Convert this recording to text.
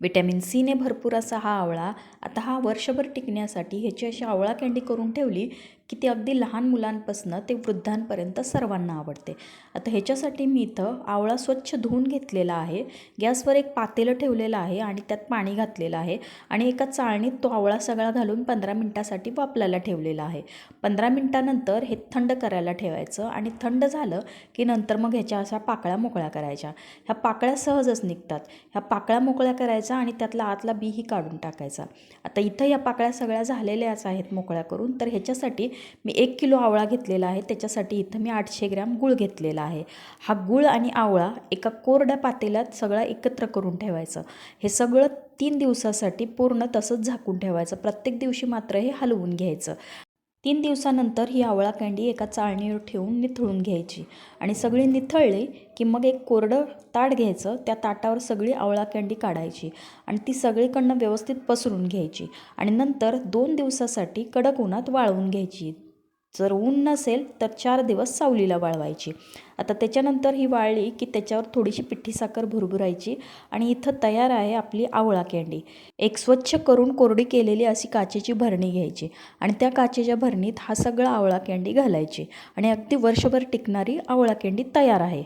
Vitamin सीने भरपूर असा हा आवळा. आता हा वर्षभर टिकण्यासाठी ह्याची अशी आवळा कँडी करून ठेवली की ती अगदी लहान मुलांपासून ते वृद्धांपर्यंत सर्वांना आवडते. आता ह्याच्यासाठी मी इथं आवळा स्वच्छ धुवून घेतलेला आहे. गॅसवर एक पातेलं ठेवलेलं आहे आणि त्यात पाणी घातलेलं आहे आणि एका चाळणीत तो आवळा सगळा घालून 15 मिनटासाठी वाफलायला ठेवलेला आहे. 15 मिनटानंतर हे थंड करायला ठेवायचं आणि थंड झालं की नंतर मग ह्याच्या अशा पाकळ्या मोकळ्या करायच्या. ह्या पाकळ्या सहजच निघतात. ह्या पाकळ्या मोकळ्या करायचा आणि त्यातला आतला बीही काढून टाकायचा. आता इथं या पाकळ्या सगळ्या झालेल्याच आहेत मोकळ्या करून. तर ह्याच्यासाठी मी 1 किलो आवळा घेतलेला आहे. त्याच्यासाठी इथं मी 800 ग्रॅम गूळ घेतलेला आहे. हा गूळ आणि आवळा एका कोरड्या पातेल्यात सगळा एकत्र करून ठेवायचं. हे सगळं 3 दिवसासाठी पूर्ण तसंच झाकून ठेवायचं. प्रत्येक दिवशी मात्र हे हलवून घ्यायचं. 3 दिवसानंतर ही आवळा कँडी एका चाळणीवर ठेवून निथळून घ्यायची आणि सगळी निथळली की मग एक कोरडं ताट घ्यायचं. त्या ताटावर सगळी आवळा कँडी काढायची आणि ती सगळीकडनं व्यवस्थित पसरून घ्यायची आणि नंतर 2 दिवसासाठी कडक उन्हात वाळवून घ्यायची. जर ऊन नसेल तर 4 दिवस सावलीला वाळवायची. आता त्याच्यानंतर ही वाळली की त्याच्यावर थोडीशी पिठी साखर भुरभुरायची आणि इथं तयार आहे आपली आवळा कँडी. एक स्वच्छ करून कोरडी केलेली अशी काचेची भरणी घ्यायची आणि त्या काचेच्या भरणीत हा सगळा आवळा कँडी घालायची आणि अगदी वर्षभर टिकणारी आवळा कँडी तयार आहे.